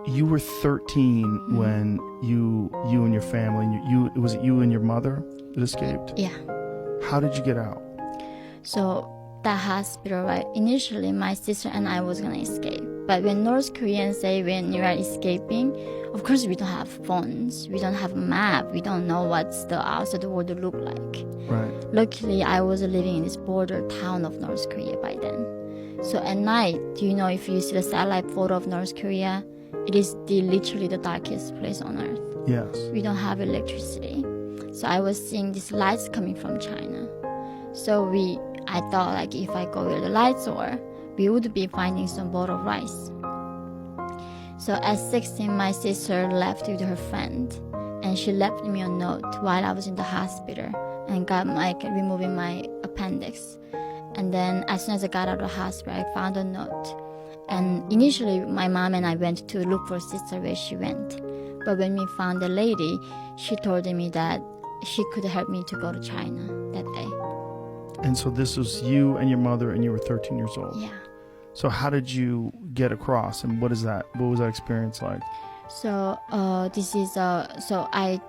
you were 13 when you and your family, was it you and your mother that escaped? Yeah. How did you get out? So that hospital, right? Initially, my sister and I was gonna escape. But when North Koreans say when you are escaping, of course we don't have phones, we don't have a map, we don't know what's the outside world look like. Right. Luckily, I was living in this border town of North Korea by then. So at night, do you know if you see the satellite photo of North Korea, it is literally the darkest place on earth. Yes. We don't have electricity. So I was seeing these lights coming from China. So I thought like if I go where the lights are, we would be finding some bowl of rice. So at 16, my sister left with her friend, and she left me a note while I was in the hospital and got removing my appendix. And then as soon as I got out of the hospital, I found a note. And initially, my mom and I went to look for sister where she went. But when we found the lady, she told me that she could help me to go to China that day. And so this was you and your mother, and you were 13 years old. Yeah. So how did you get across, and what was that experience like? So so I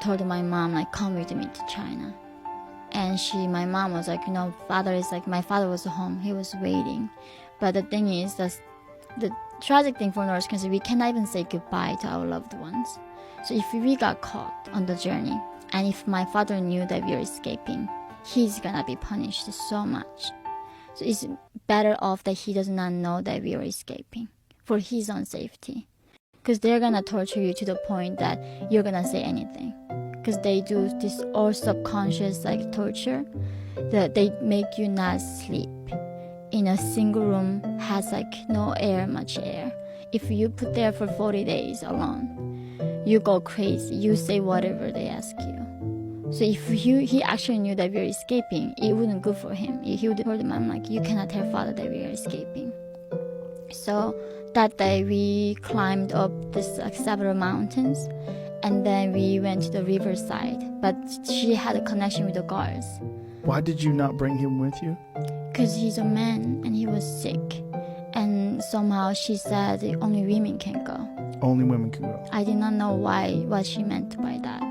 told my mom, like, come with me to China. And my mom was like, my father was home, he was waiting. But the thing is, the tragic thing for North Korea, we cannot even say goodbye to our loved ones. So if we got caught on the journey, and if my father knew that we were escaping, he's gonna be punished so much. So it's better off that he does not know that we are escaping for his own safety. Because they're gonna torture you to the point that you're gonna say anything. Because they do this all subconscious torture, that they make you not sleep. In a single room has no air, much air. If you put there for 40 days alone, you go crazy. You say whatever they ask you. So if he actually knew that we were escaping, it wouldn't good for him. He would have told him, you cannot tell father that we are escaping. So that day we climbed up this several mountains, and then we went to the riverside. But she had a connection with the guards. Why did you not bring him with you? Because he's a man and he was sick. And somehow she said only women can go. Only women can go. I did not know what she meant by that.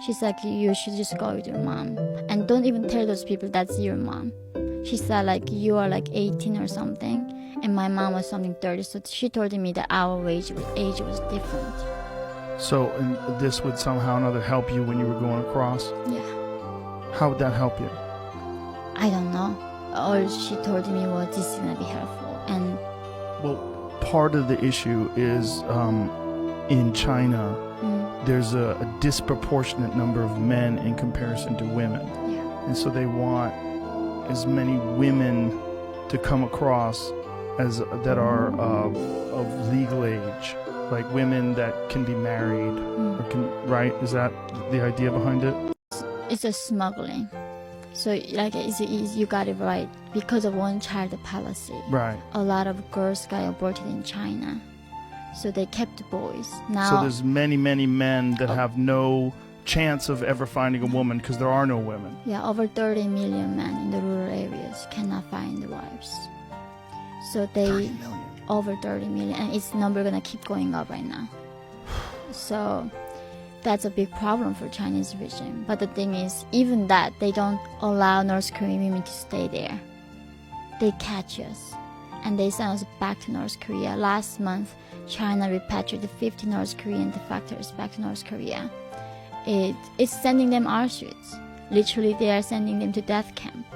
She's like, you should just go with your mom. And don't even tell those people that's your mom. She said you are 18 or something. And my mom was something 30. So she told me that our age was different. So and this would somehow or another help you when you were going across? Yeah. How would that help you? I don't know. All she told me was this is going to be helpful. And well, part of the issue is in China, there's a disproportionate number of men in comparison to women. Yeah. And so they want as many women to come across as that are of legal age, like women that can be married, or right? Is that the idea behind it? It's a smuggling. So you got it right. Because of one-child policy, right, a lot of girls got aborted in China. So they kept the boys. Now, so there's many men that have no chance of ever finding a woman because there are no women. Yeah, over 30 million men in the rural areas cannot find wives. So 30 million. Over 30 million, and its number gonna keep going up right now. So that's a big problem for Chinese regime. But the thing is, even that, they don't allow North Korean women to stay there. They catch us, and they send us back to North Korea. Last month, China repatriated 50 North Korean defectors back to North Korea. It's sending them Auschwitz. Literally, they are sending them to death camp.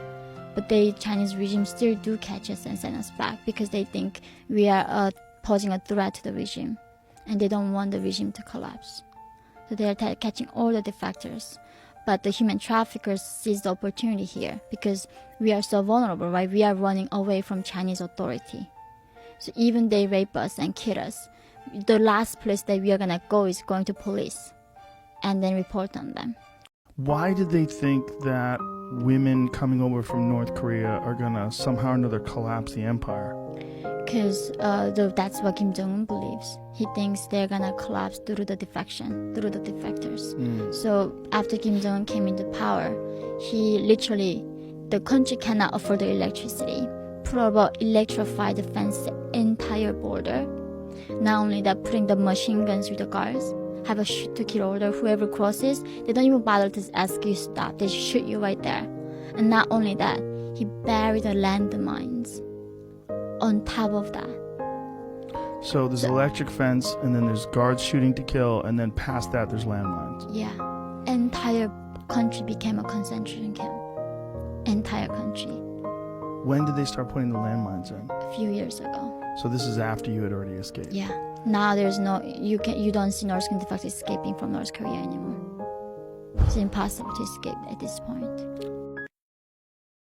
But the Chinese regime still do catch us and send us back because they think we are posing a threat to the regime, and they don't want the regime to collapse. So they are catching all the defectors. But the human traffickers seize the opportunity here because we are so vulnerable, right? We are running away from Chinese authority. So even they rape us and kill us, the last place that we are going to go is going to police and then report on them. Why did they think that women coming over from North Korea are going to somehow or another collapse the empire? Because that's what Kim Jong-un believes. He thinks they're going to collapse through the defection, through the defectors. So after Kim Jong-un came into power, he literally, the country cannot afford the electricity. Probably electrified the fence the entire border. Not only that, putting the machine guns with the guards, have a shoot to kill order. Whoever crosses, they don't even bother to ask you stop. They shoot you right there. And not only that, he buried the landmines on top of that. So there's electric fence, and then there's guards shooting to kill, and then past that there's landmines. Yeah. Entire country became a concentration camp. Entire country. When did they start putting the landmines in? A few years ago. So this is after you had already escaped. Yeah. Now there's no, you don't see North Korean de facto escaping from North Korea anymore. It's impossible to escape at this point.